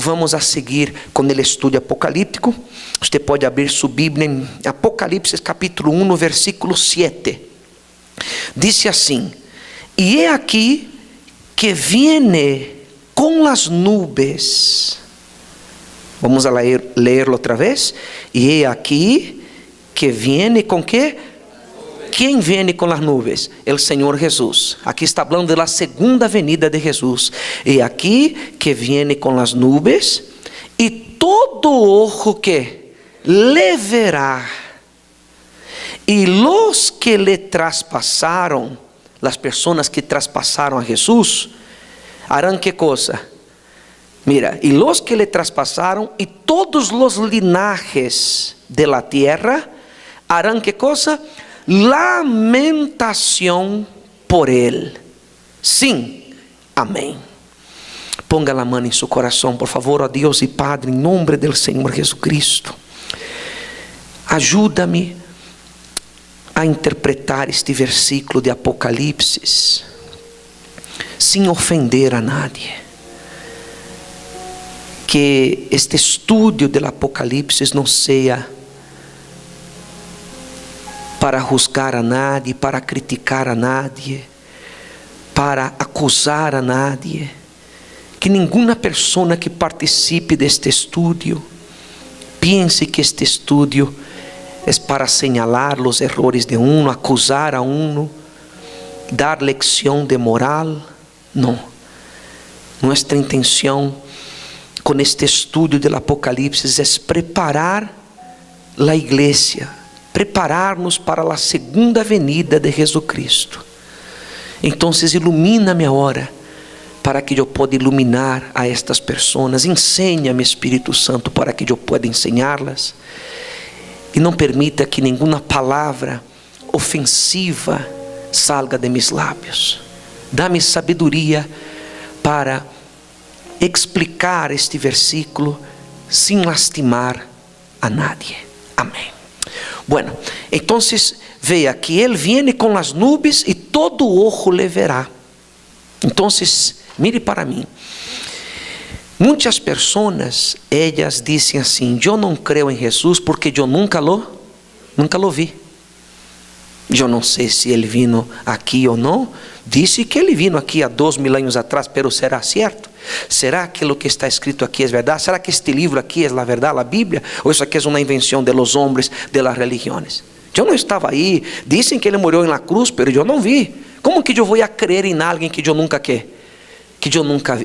vamos a seguir com o estudo apocalíptico. Você pode abrir sua Bíblia em Apocalipse capítulo 1, versículo 7. Diz assim: e é aqui que viene com as nubes. Vamos a leerlo outra vez. E é aqui que viene com quê? Quem viene com as nuvens? O Senhor Jesus. Aqui está falando da segunda venida de Jesus. E aqui que viene com as nuvens, e todo ojo que le verá, e los que le traspassaram, as pessoas que traspassaram a Jesus, harão que coisa? Mira, e los que le traspassaram, e todos os linajes de la tierra, harão que coisa? Lamentação por ele. Sim, amém. Ponga a mão em seu coração, por favor, ó Deus e Padre, em nome do Senhor Jesucristo. Ajuda-me a interpretar este versículo de Apocalipse sem ofender a nadie. Que este estudo do Apocalipse não seja para juzgar a nadie, para criticar a nadie, para acusar a nadie. Que nenhuma pessoa que participe deste estudo pense que este estudo é para señalar os errores de uno, acusar a uno, dar lecção de moral. Não. Nossa intenção com este estudo do Apocalipse é preparar a igreja, preparar-nos para a segunda venida de Jesucristo. Então, ilumina-me agora, para que eu possa iluminar a estas pessoas. Ensina-me, Espírito Santo, para que eu possa ensiná-las. E não permita que nenhuma palavra ofensiva salga de mis lábios. Dá-me sabedoria para explicar este versículo sem lastimar a nadie. Amém. Bueno, então veja que Ele viene com as nubes e todo ojo le verá. Então, mire para mim. Muitas pessoas, elas dizem assim: eu não creio em Jesus porque eu nunca lo vi. Eu não sei se Ele vino aqui ou não. Disse que Ele vino aqui há 2000 anos atrás, pero será certo? Será que o que está escrito aqui é verdade? Será que este livro aqui é a verdade, a Bíblia? Ou isso aqui é uma invenção de los hombres, de las religiones? Eu não estava aí. Dizem que Ele morreu na cruz, pero eu não vi. Como que eu vou crer em alguém que eu nunca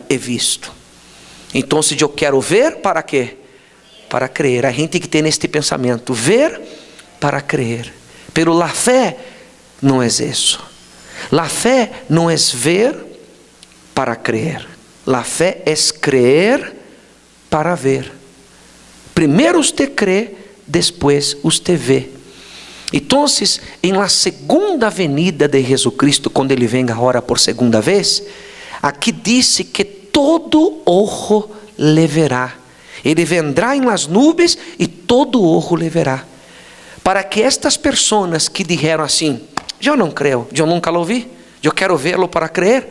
he visto? Então, se eu quero ver, para quê? Para crer. A gente que tem este pensamento: ver para crer. Pero a fé não é isso. A fé não é ver para crer. A fé é crer para ver. Primeiro você crê, depois você vê. Então, em la segunda venida de Jesucristo, quando Ele venga agora por segunda vez, aqui diz que todo ojo le verá. Ele vendrá em las nubes e todo ojo le verá. Para que estas pessoas que disseram assim: eu não creio, eu nunca lo vi, eu quero vê-lo para crer,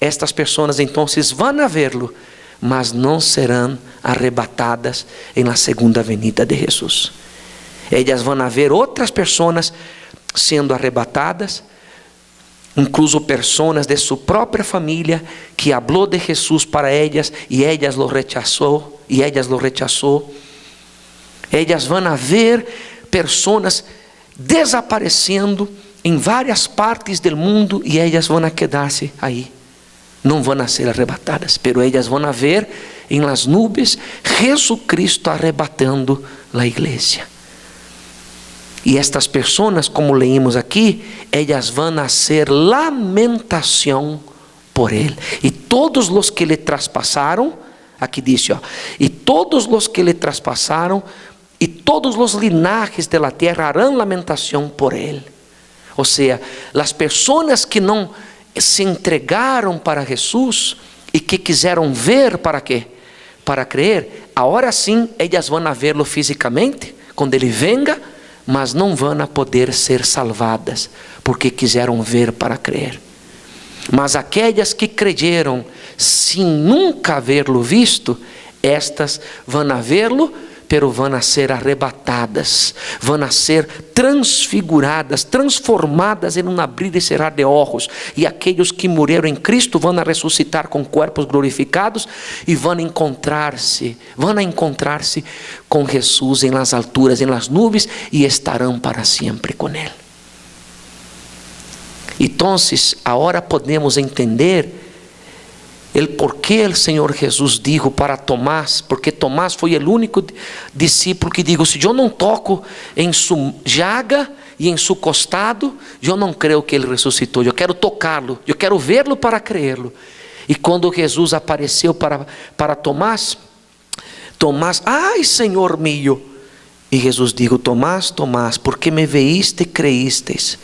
estas pessoas então vão a vê-lo, mas não serão arrebatadas em la segunda venida de Jesus. Elas vão a ver outras pessoas sendo arrebatadas, incluso pessoas de sua própria família que falou de Jesus para elas e elas lo rechazou, Elas vão a ver pessoas desaparecendo em várias partes do mundo e elas vão a quedar-se aí. Não vão a ser arrebatadas, pero elas vão a ver em las nubes Jesucristo arrebatando a igreja. E estas pessoas, como leímos aqui, elas vão a ser lamentação por Ele. E todos os que lhe traspassaram, aqui diz, e todos os que lhe traspassaram, e todos os linajes de la tierra harão lamentação por Ele. Ou seja, as pessoas que não se entregaram para Jesus e que quiseram ver para quê? Para crer, agora sim, elas vão a vê-lo fisicamente, quando Ele venga, mas não vão a poder ser salvadas, porque quiseram ver para crer. Mas aquelas que creyeron sem nunca haverlo visto, Estas vão a verlo, pero vão a ser arrebatadas, vão a ser transfiguradas, transformadas em um abrir e cerrar de olhos. E aqueles que morreram em Cristo vão a ressuscitar com corpos glorificados e vão a encontrar-se com Jesus em las alturas, em las nuvens, e estarão para sempre com Ele. Então, agora podemos entender el porquê o Senhor Jesus dijo para Tomás, porque Tomás foi o único discípulo que dijo: se eu não toco em sua llaga e em seu costado, eu não creio que ele ressuscitou. Eu quero tocá-lo, eu quero vê-lo para creê-lo. E quando Jesus apareceu para Tomás, ai, Senhor mío. E Jesus dijo: Tomás, Tomás, porque me veíste e creísteis.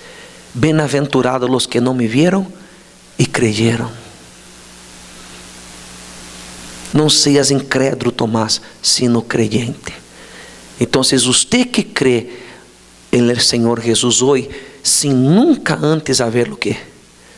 Bem-aventurados os que não me vieram e creyeron. Não seas incrédulo, Tomás, sino creyente. Então, você que crê em Senhor Jesus hoje, sem nunca antes haver o que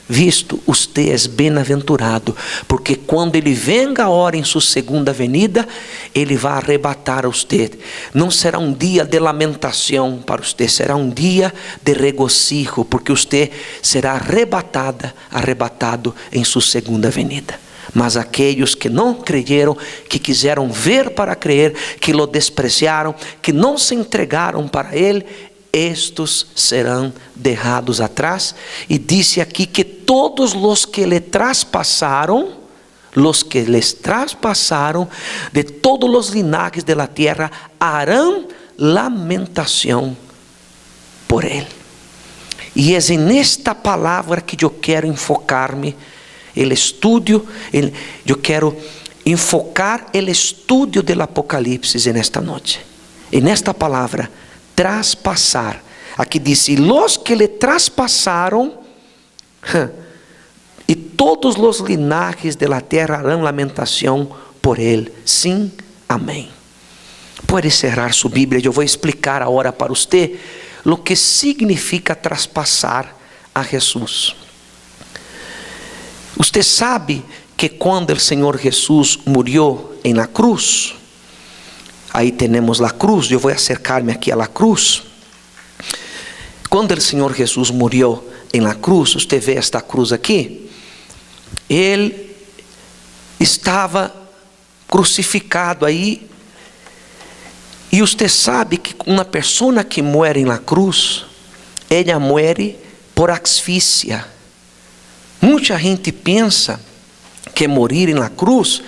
visto, você é bem-aventurado, porque quando Ele venga agora em sua segunda venida, Ele vai arrebatar a você. Não será um dia de lamentação para você, será um dia de regocijo, porque você será arrebatado em sua segunda venida. Mas aqueles que não creyeron, que quiseram ver para creer, que lo despreciaram, que não se entregaram para Ele, estes serão deixados atrás. E disse aqui que todos os que lhe traspassaram, de todos os linajes de la tierra, harão lamentação por Ele. E é nesta palavra que eu quero enfocar-me. Eu quero enfocar o estudo do Apocalipse nesta noite. E nesta palavra, traspassar. Aqui diz: los que le traspassaram, e todos os linajes de la terra harão lamentação por ele. Sim, amém. Pode cerrar sua Bíblia. Eu vou explicar agora para você o que significa traspassar a Jesus. Você sabe que quando o Senhor Jesus murió em la cruz, aí temos a cruz, eu vou acercar-me aqui a la cruz. Quando o Senhor Jesus murió em la cruz, você vê esta cruz aqui, Ele estava crucificado aí, e você sabe que uma pessoa que muere em la cruz, ela muere por asfixia. Muita gente pensa que morir em la cruz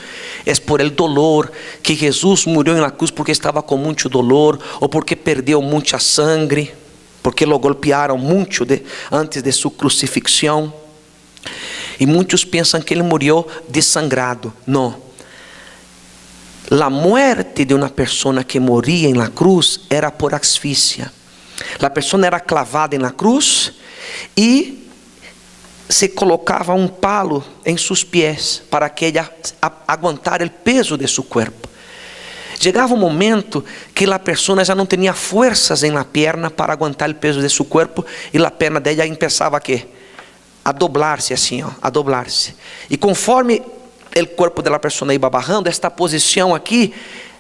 é por el dolor, que Jesus morreu em la cruz porque estava com muito dolor, ou porque perdeu muita sangre, porque lo golpearam muito antes de sua crucifixão. E muitos pensam que ele morreu desangrado. Não. A muerte de uma pessoa que moria em la cruz era por asfixia. A pessoa era clavada em la cruz e se colocava um palo em seus pés para que ela aguentar o peso de seu corpo. Chegava um momento que a pessoa já não tinha forças em la perna para aguentar o peso de seu corpo, e a perna dela começava a doblar-se assim, a doblar-se. E conforme o corpo da pessoa ia barrando, esta posição aqui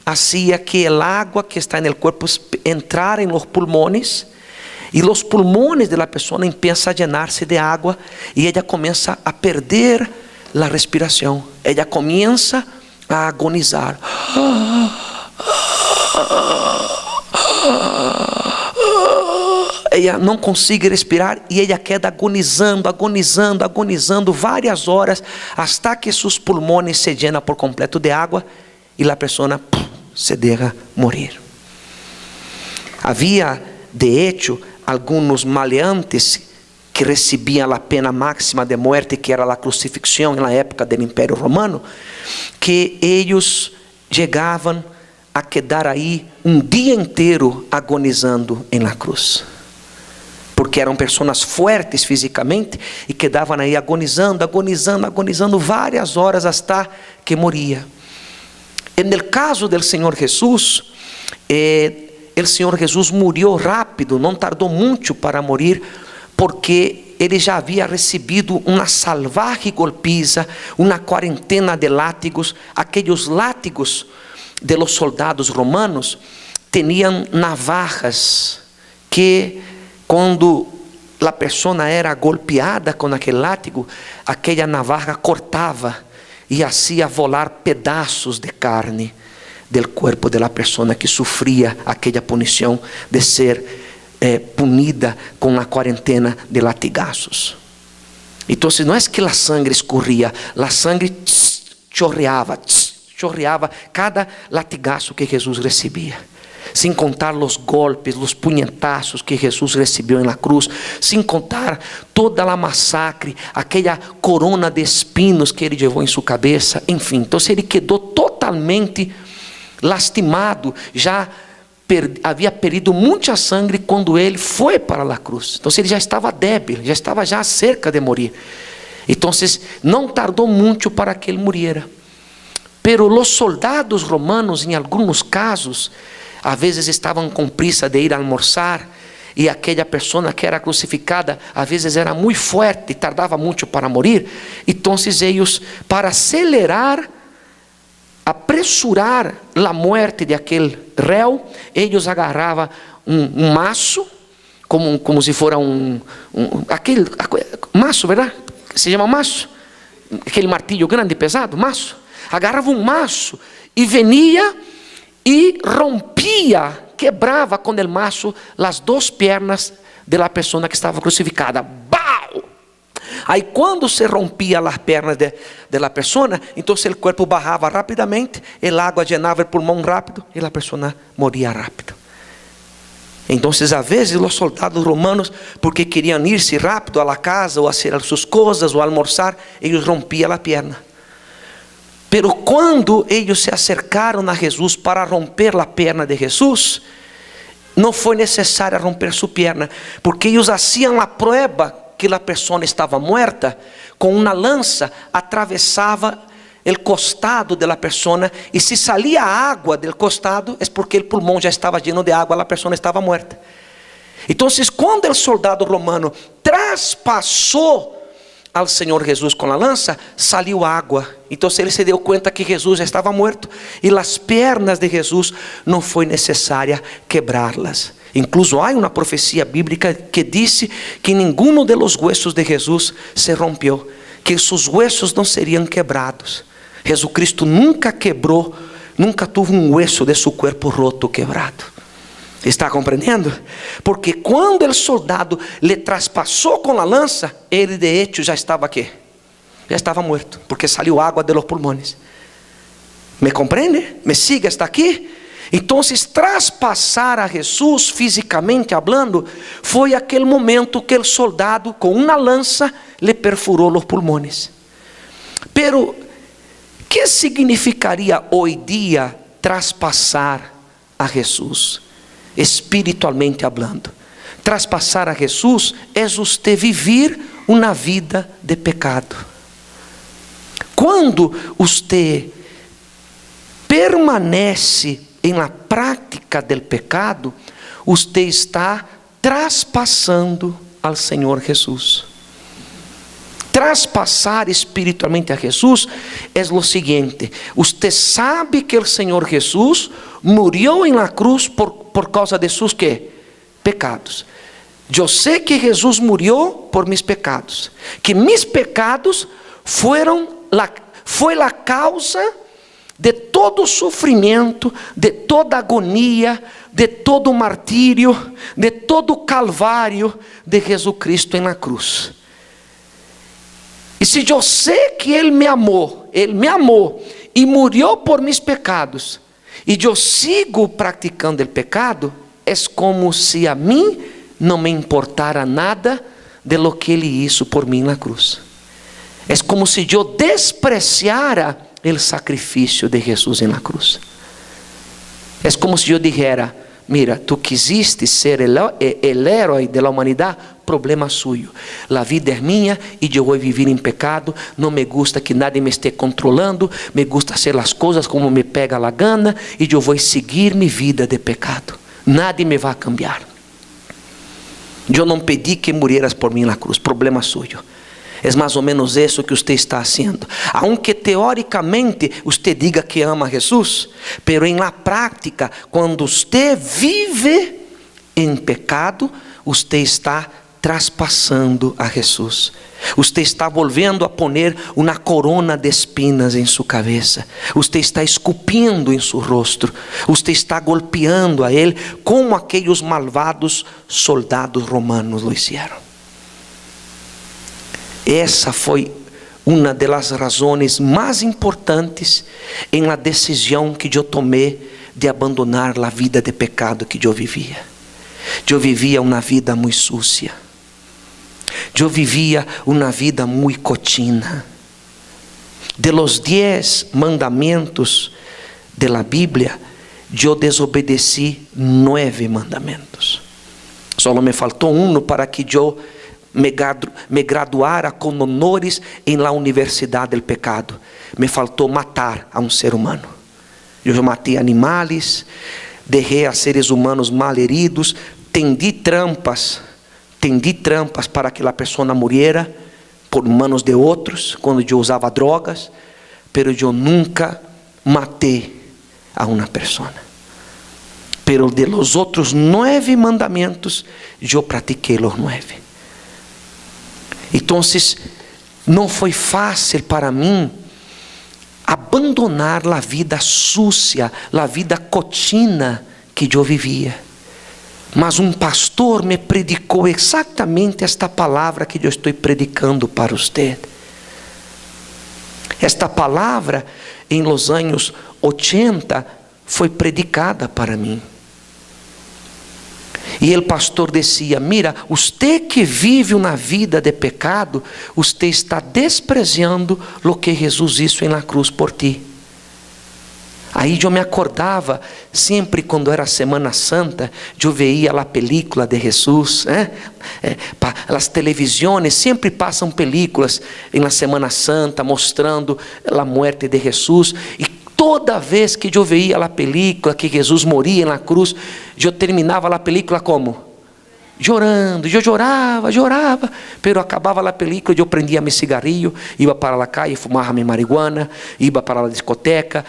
hacía que a água que está no corpo entrara em los pulmones, e os pulmones da pessoa começam a llenar-se de água, e ela começa a perder a respiração. Ela começa a agonizar. Ela não consegue respirar e ela queda agonizando várias horas, hasta que seus pulmones se llenan por completo de água e a pessoa se deja morir. Havia, de hecho, alguns maleantes que recebiam a pena máxima de muerte, que era a crucifixão na época do Império Romano, que eles chegavam a quedar aí um dia inteiro agonizando em la cruz, porque eram pessoas fortes fisicamente e quedavam aí agonizando várias horas hasta que moria. No caso do Senhor Jesus, o Senhor Jesus murió rápido, não tardou muito para morir, porque ele já havia recebido uma salvaje golpiza, uma quarentena de látigos. Aqueles látigos de los soldados romanos tinham navajas que, quando a pessoa era golpeada com aquele látigo, aquela navaja cortava e hacía volar pedaços de carne del cuerpo de la persona que sufría aquella punición de ser punida con la cuarentena de latigazos. Entonces no es que la sangre escurría, la sangre chorreaba cada latigazo que Jesús recibía. Sin contar los golpes, los puñetazos que Jesús recibió en la cruz, sin contar toda la masacre, aquella corona de espinos que ele llevó en su cabeza, enfim. Entonces ele quedó totalmente lastimado, já havia perdido muita sangue quando ele foi para a cruz. Então ele já estava débil, já estava já cerca de morir. Então não tardou muito para que ele muriera. Pero los soldados romanos, em alguns casos, às vezes estavam com prisa de ir almoçar, e aquela pessoa que era crucificada às vezes era muito forte e tardava muito para morir. Então eles, para acelerar, apressurar a morte de aquele réu, eles agarravam um maço, como se fosse aquele maço, verdade? Se chama maço, aquele martilho grande, pesado, maço. Agarrava um maço e venia e rompia, quebrava com o maço as duas pernas da pessoa que estava crucificada. ¡Bau! Aí quando se rompia as pernas da pessoa, então o corpo barrava rapidamente, a água llenava o pulmão rápido e a pessoa moria rápido. Então, às vezes, os soldados romanos, porque queriam ir-se rápido à casa, ou fazer as suas coisas, ou almoçar, eles rompiam a perna. Pero quando eles se acercaram a Jesus para romper a perna de Jesus, não foi necessário romper sua perna, porque eles faziam a prova que a pessoa estava morta, com uma lança atravessava o costado da pessoa, e se saía água do costado, é porque o pulmão já estava lleno de água, a pessoa estava morta. Então, quando o soldado romano traspassou ao Senhor Jesus com a lança, saiu água. Então ele se deu conta que Jesus já estava morto, e as pernas de Jesus não foi necessária quebrá-las. Incluso há uma profecia bíblica que disse que nenhum de los huesos de Jesus se rompeu, que seus huesos não seriam quebrados. Jesucristo nunca quebrou, nunca teve um hueso de seu corpo roto quebrado. Está compreendendo? Porque quando o soldado lhe traspassou com a lança, ele de hecho já estava aqui, já estava morto, porque saiu água de los pulmões. ¿Me compreende? ¿Me sigue hasta aqui? Então, traspassar a Jesus fisicamente hablando, foi aquele momento que o soldado com uma lança lhe perfurou os pulmões. Pero, que significaria hoje dia traspassar a Jesus? Espiritualmente hablando, traspassar a Jesus é você viver uma vida de pecado. Quando você permanece em la prática del pecado, você está traspassando ao Senhor Jesus. Traspassar espiritualmente a Jesus é o seguinte: você sabe que o Senhor Jesus murió en la cruz por causa de sus ¿qué? Pecados. Yo sé que Jesús murió por mis pecados, que mis pecados fue la causa de todo sufrimiento, de toda agonía, de todo martirio, de todo calvario de Jesucristo en la cruz. E se eu sei que Ele me amou e murió por mis pecados, e eu sigo praticando o pecado, é como se a mim não me importara nada de lo que Ele hizo por mim na cruz. É como se eu despreciara o sacrifício de Jesus na cruz. É como se eu dijera: mira, tu quisiste ser el héroe de la humanidad, problema suyo. La vida es mía y yo voy a vivir en pecado. No me gusta que nadie me esté controlando. Me gusta hacer las cosas como me pega la gana y yo voy a seguir mi vida de pecado. Nadie me va a cambiar. Eu não pedi que murieras por mim na cruz, problema suyo. É mais ou menos isso que você está fazendo. Aunque teoricamente você diga que ama a Jesus, pero em la prática, quando você vive em pecado, você está traspassando a Jesus. Você está volvendo a poner uma corona de espinas em sua cabeça. Você está escupindo em seu rosto. Você está golpeando a Ele como aqueles malvados soldados romanos lo hicieron. Essa foi uma das razões mais importantes em la decisão que eu tomei de abandonar a vida de pecado que eu vivia. Eu vivia uma vida muito sucia. Eu vivia uma vida muito cochina. De los 10 mandamentos de la Bíblia, eu desobedeci 9 mandamentos. Só me faltou um para que eu me graduara com honores em la universidade del pecado. Me faltou matar a um ser humano. Eu matei animais, deixei a seres humanos mal heridos, tendi trampas para que a pessoa muriera por manos de outros, quando eu usava drogas, pero eu nunca matei a uma pessoa. Pero de los outros 9 mandamentos, eu pratiquei los 9. Então, não foi fácil para mim abandonar a vida sucia, a vida cochina que eu vivia. Mas um pastor me predicou exatamente esta palavra que eu estou predicando para você. Esta palavra, em los anos 80, foi predicada para mim. E o pastor dizia: mira, você que vive uma vida de pecado, você está desprezando o que Jesus hizo na cruz por ti. Aí eu me acordava, sempre quando era Semana Santa, eu veia a película de Jesus, as televisões sempre passam películas na Semana Santa, mostrando a morte de Jesus, e toda vez que eu veia a película, que Jesus moria na cruz, eu terminava a película como? Chorando. Eu chorava, pero acabava a película, eu prendia meu cigarrillo, ia para a calle, fumava minha marihuana, ia para a discoteca,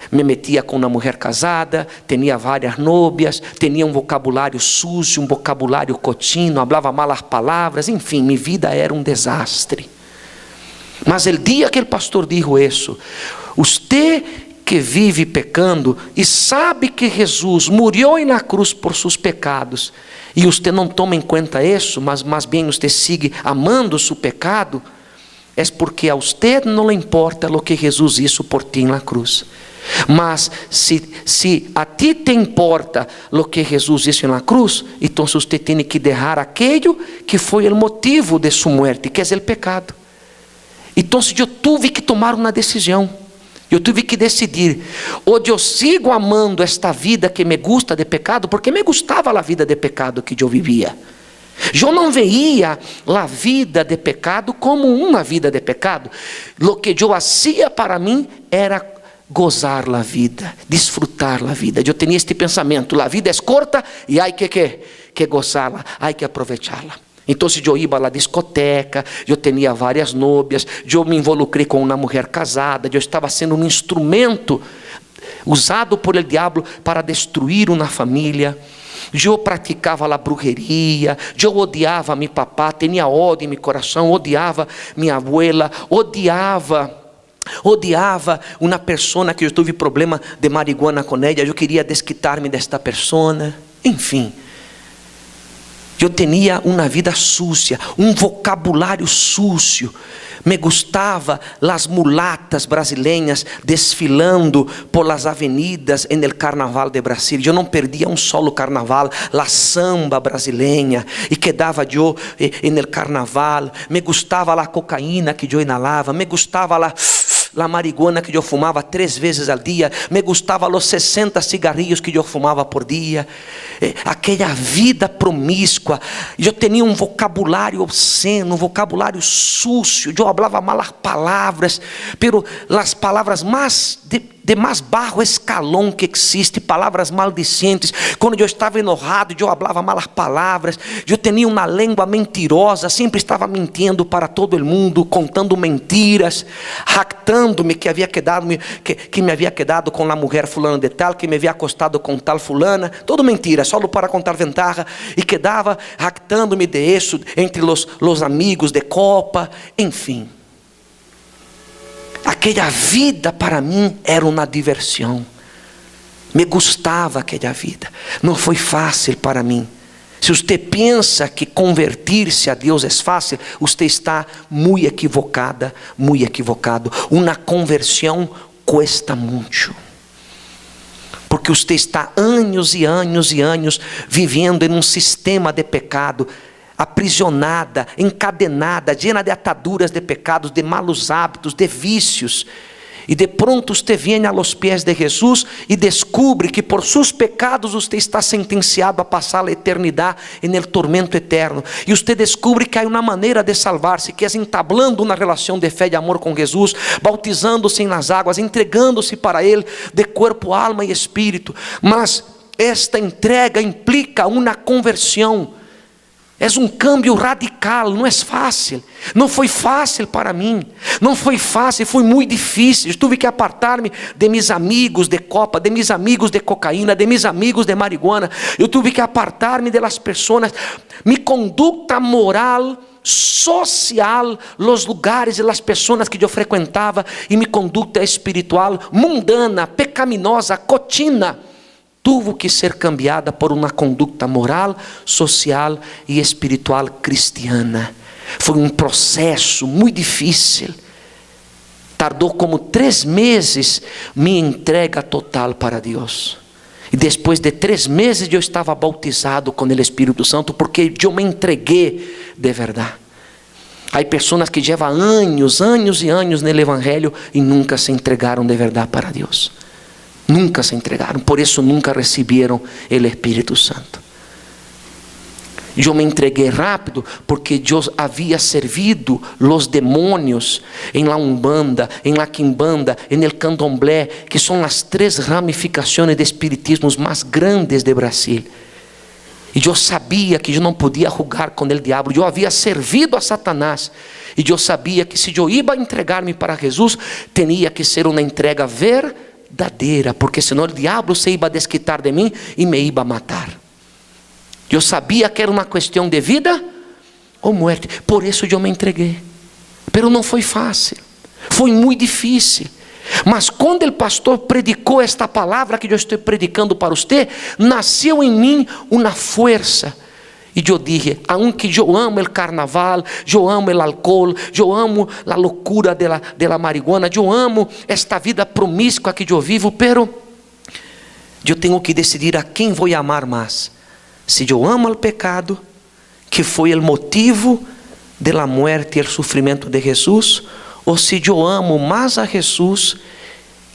me metia com uma mulher casada, tinha várias novias, tinha um vocabulário sujo, um vocabulário cochino, falava malas palavras, enfim, minha vida era um desastre. Mas o dia que o pastor dijo isso, você que vive pecando e sabe que Jesus morreu na cruz por seus pecados, e você não toma em conta isso, mas mais bem você sigue amando seu pecado, é porque a você não lhe importa o que Jesus hizo por ti na cruz. Mas se a ti te importa o que Jesus hizo na cruz, então você tem que deixar aquilo que foi o motivo de sua morte, que é o pecado. Então eu tive que tomar uma decisão. Eu tive que decidir: ou eu sigo amando esta vida que me gusta de pecado, porque me gustava a vida de pecado que eu vivia. Eu não veia a vida de pecado como uma vida de pecado. O que eu fazia para mim era gozar a vida, disfrutar a vida. Eu tinha este pensamento: a vida é corta e há que gozá-la, há que aproveitá-la. Então, eu ia à discoteca, eu tinha várias novias, eu me involucrei com uma mulher casada, eu estava sendo um instrumento usado por el diabo para destruir uma família. Eu praticava a brujeria, eu odiava meu papá, tinha ódio em meu coração, odiava minha abuela, odiava uma pessoa que eu tive problema de marihuana com ela, eu queria desquitar-me desta pessoa, enfim. Eu tinha uma vida sucia, um vocabulário sucio. Me gustava as mulatas brasileiras desfilando por las avenidas en el carnaval de Brasil. Eu não perdia um solo carnaval, a samba brasileira, e quedava eu en el carnaval. Me gustava a cocaína que eu inalava, me gustava a marihuana que eu fumava 3 vezes ao dia, me gustava os 60 cigarrillos que eu fumava por dia, aquela vida promíscua. Eu tinha um vocabulário obsceno, um vocabulário sucio, eu falava malas palavras, pero as palavras mais de mais baixo escalão que existe, palavras maldicentes. Quando eu estava enojado, eu falava malas palavras, eu tinha uma língua mentirosa, sempre estava mentindo para todo o mundo, contando mentiras, jactando-me que me havia quedado com a mulher fulana de tal, que me havia acostado com tal fulana, tudo mentira, só para contar ventaja, e quedava jactando-me de isso entre os amigos de copa, enfim. Aquela vida para mim era uma diversão. Me gostava aquela vida. Não foi fácil para mim. Se você pensa que convertir-se a Deus é fácil, você está muito equivocada, muito equivocado. Uma conversão cuesta muito. Porque você está anos e anos e anos vivendo em um sistema de pecado, aprisionada, encadenada, llena de ataduras de pecados, de malos hábitos, de vícios. E de pronto você vem a los pés de Jesus e descobre que por seus pecados você está sentenciado a passar a eternidade no tormento eterno. E você descobre que há uma maneira de salvar-se, que é entablando uma relação de fé e amor com Jesus, bautizando-se nas águas, entregando-se para Ele de corpo, alma e espírito. Mas esta entrega implica uma conversão. É um câmbio radical, não é fácil. Não foi fácil para mim. Não foi fácil, foi muito difícil. Eu tive que apartar-me de meus amigos de copa, de meus amigos de cocaína, de meus amigos de marihuana. Eu tive que apartar-me das pessoas. Minha conduta moral, social, os lugares e as pessoas que eu frequentava, e minha conduta espiritual, mundana, pecaminosa, cotina, tuvo que ser cambiada por uma conduta moral, social e espiritual cristiana. Foi um processo muito difícil. Tardou como 3 meses minha entrega total para Deus. E depois de 3 meses eu estava bautizado com o Espírito Santo, porque eu me entreguei de verdade. Há pessoas que levam anos e anos no Evangelho e nunca se entregaram de verdade para Deus. Nunca se entregaram, por isso nunca receberam o Espírito Santo. Eu me entreguei rápido porque eu havia servido os demônios em la Umbanda, em la Quimbanda, em el Candomblé, que são as 3 ramificações de espiritismo mais grandes de Brasil. E eu sabia que eu não podia jogar com o diabo. Eu havia servido a Satanás. E eu sabia que se eu ia entregar-me para Jesus, tinha que ser uma entrega verdadeira, porque senão o diabo se ia desquitar de mim e me ia matar. Eu sabia que era uma questão de vida ou morte, por isso eu me entreguei. Mas não foi fácil, foi muito difícil. Mas quando o pastor predicou esta palavra que eu estou predicando para você, nasceu em mim uma força. E eu dije, aunque eu amo o carnaval, eu amo o álcool, eu amo a loucura de la marihuana, eu amo esta vida promíscua que eu vivo, pero eu tenho que decidir a quem vou amar mais. Se eu amo o pecado, que foi o motivo de la muerte e o sofrimento de Jesus, ou se eu amo mais a Jesus,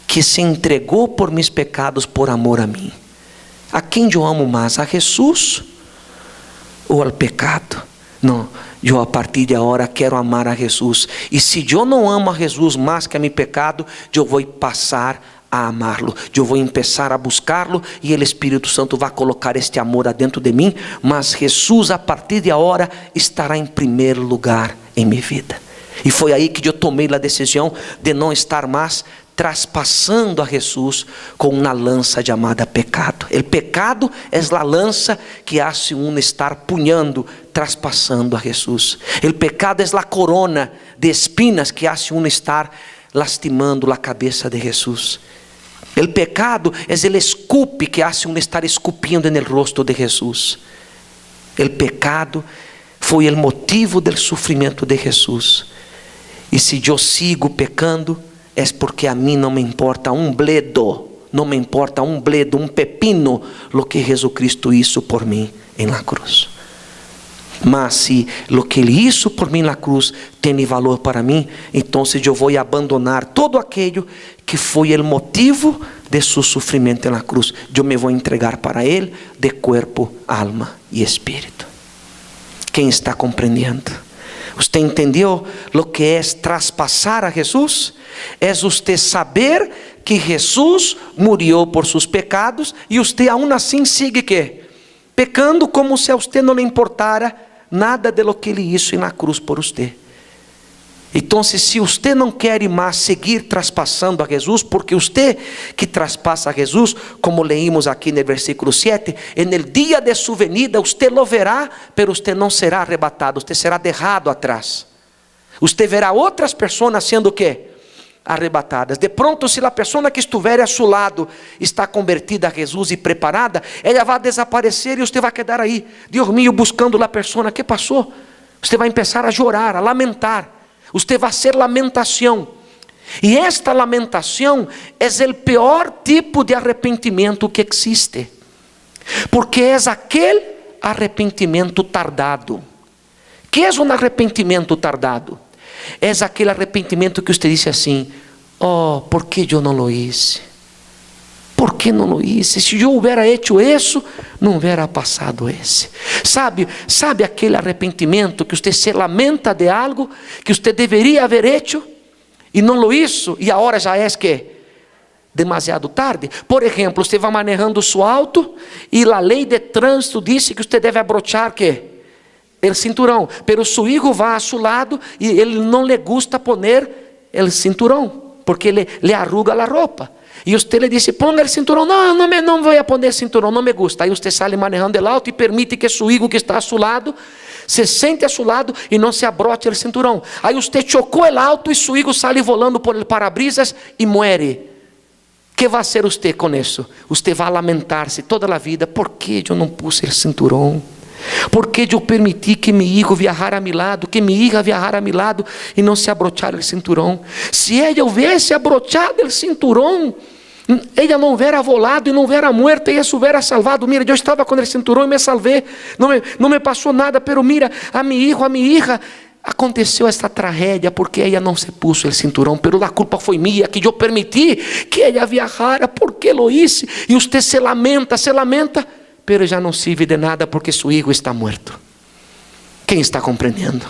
que se entregou por mis pecados por amor a mim. A quem eu amo mais? A Jesus ou ao pecado? Não, eu a partir de agora quero amar a Jesus. E se eu não amo a Jesus mais que a meu pecado, eu vou passar a amá-lo. Eu vou começar a buscá-lo e o Espírito Santo vai colocar este amor dentro de mim. Mas Jesus a partir de agora estará em primeiro lugar em minha vida. E foi aí que eu tomei a decisão de não estar mais traspassando a Jesus com uma lança chamada pecado. O pecado é a lança que hace estar punhando, traspassando a Jesus. O pecado é a corona de espinas que hace estar lastimando a cabeça de Jesus. O pecado é o escupe que hace estar escupindo no rosto de Jesus. O pecado foi o motivo do sofrimento de Jesus. E se eu sigo pecando, é porque a mim não me importa um bledo, não me importa um bledo, um pepino, lo que Jesucristo hizo por mim em la cruz. Mas se lo que Ele hizo por mim na cruz tem valor para mim, então eu vou abandonar todo aquilo que foi o motivo de seu sofrimento na cruz. Eu me vou entregar para Ele de corpo, alma e espírito. Quem está compreendendo? ¿Usted entendió lo que es traspasar a Jesús? Es usted saber que Jesús murió por sus pecados y usted aún así sigue ¿qué? Pecando como si a usted no le importara nada de lo que Ele hizo en la cruz por usted. Entonces, si usted não quer mais seguir traspassando a Jesus, porque usted que traspassa a Jesus, como leímos aqui no versículo 7, en el día de su venida, usted lo verá, pero usted não será arrebatado, usted será dejado atrás. Usted verá outras pessoas sendo o quê? Arrebatadas. De pronto, se a pessoa que estiver a seu lado está convertida a Jesus e preparada, ela vai desaparecer e você vai quedar aí, dormindo, buscando a pessoa que passou. Você vai começar a chorar, a lamentar. Usted vai ser lamentação. E esta lamentação é o pior tipo de arrependimento que existe. Porque é aquele arrependimento tardado. Que é um arrependimento tardado? É aquele arrependimento que você diz assim: oh, por que eu não lo hice? ¿Por que não lo hice? Se eu hubiera hecho isso, não hubiera passado esse. Sabe aquele arrependimento que você se lamenta de algo que você deveria haver hecho e não lo hizo, e agora já é que demasiado tarde? Por exemplo, você vai manejando seu auto e a lei de trânsito disse que você deve abrochar que o cinturão, pero su hijo vai a seu lado e ele não le gusta poner o cinturão, porque le arruga a roupa. E você lhe disse: ponga o cinturão. Não vou poner cinturão, não me gusta. Aí você sai manejando o auto e permite que seu hijo que está a seu lado se sente a seu lado e não se abroche o cinturão. Aí você chocou o auto e seu hijo sai volando por el parabrisas e muere. Que vai ser você com isso? Você vai lamentar-se toda a vida: por que eu não puse o cinturão? Por que eu permiti que meu hijo viajara a mi lado, que minha hija viajara a mi lado e não se abrochara o cinturão? Se ela houvesse abrochado o cinturão, ella não hubiera volado e não hubiera muerto, ella se hubiera salvado. Mira, eu estava com o cinturão e me salvé, não me passou nada, pero mira, a mi hijo, a mi hija, aconteceu esta tragédia porque ella não se puso o cinturão, pero a culpa foi minha, que eu permiti que ella viajara, porque lo hice. E você se lamenta, pero já não sirve de nada porque seu hijo está muerto. Quem está compreendendo?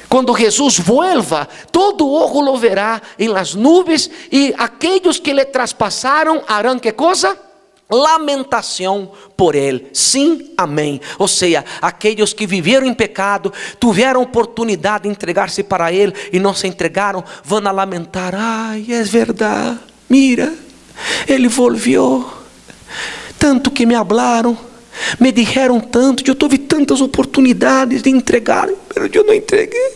Quando Jesus vuelva, todo ojo lo verá em las nubes, e aqueles que le traspassaram harão que coisa? Lamentação por ele. Sim, amém. Ou seja, aqueles que viveram em pecado, tiveram oportunidade de entregar-se para ele e não se entregaram, vão a lamentar: ai, é verdade, mira, ele volvió. Tanto que me hablaram, me dijeron tanto, eu tive tantas oportunidades de entregar, mas eu não entreguei.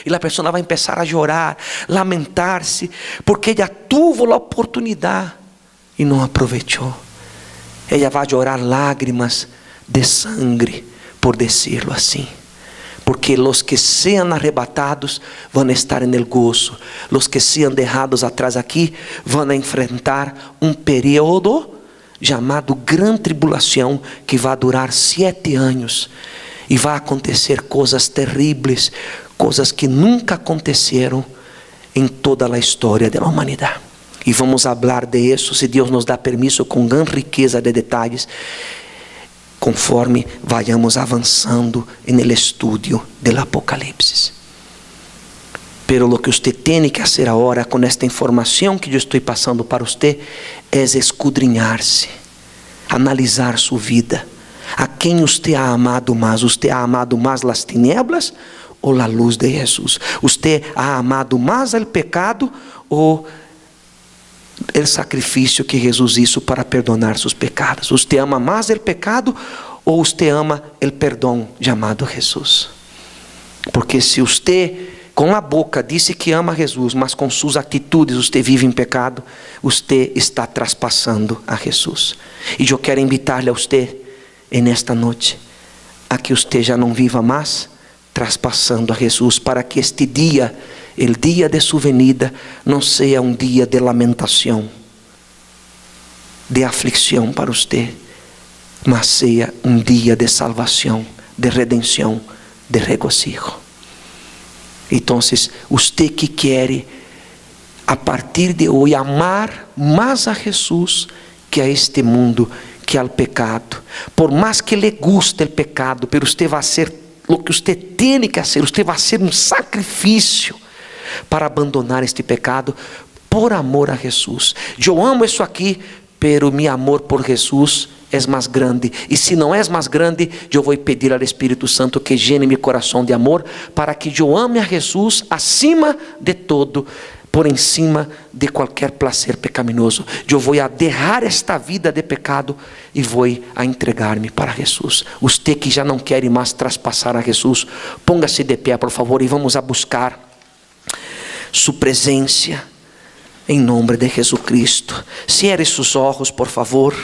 E a pessoa vai começar a chorar, lamentar-se, porque ela teve a oportunidade e não aproveitou. Ela vai chorar lágrimas de sangre, por decirlo assim. Porque los que sean arrebatados vão estar en el gozo. Los que sean dejados atrás aqui vão enfrentar um período chamado Gran Tribulação, que vai durar 7 anos. E vai acontecer coisas terríveis, coisas que nunca aconteceram em toda a história da humanidade. E vamos falar de isso, se Deus nos dá permisso, com grande riqueza de detalhes, conforme vayamos avançando no estudio do Apocalipse. Pero lo que usted tiene que hacer ahora con esta información que yo estoy pasando para usted es escudriñarse, analizar su vida. ¿A quem usted ha amado más? ¿Usted ha amado más las tinieblas o la luz de Jesús? ¿Usted ha amado más el pecado o el sacrificio que Jesús hizo para perdonar sus pecados? ¿Usted ama más el pecado o usted ama el perdón llamado Jesús? Porque si usted com a boca disse que ama Jesus, mas com suas atitudes você vive em pecado, você está traspassando a Jesus. E eu quero invitar-lhe a você, nesta noite, a que você já não viva mais traspassando a Jesus, para que este dia, o dia de sua venida, não seja um dia de lamentação, de aflição para você, mas seja um dia de salvação, de redenção, de regocijo. Então, você que quer, a partir de hoje, amar mais a Jesus que a este mundo, que al pecado. Por más que le guste el pecado, pero usted va a hacer lo que usted tiene que hacer. Usted va a hacer un sacrificio para abandonar este pecado por amor a Jesús. Yo amo eso aquí, pero mi amor por Jesús es más grande. Y si no es más grande, yo voy a pedir al Espíritu Santo que llene mi corazón de amor, para que yo ame a Jesús acima de todo, por encima de cualquier placer pecaminoso. Yo voy a dejar esta vida de pecado y voy a entregar-me para Jesús. Usted que já não quer mais traspassar a Jesús, póngase de pé, por favor, e vamos a buscar su presencia em nome de Jesucristo. Cierre sus ojos, por favor.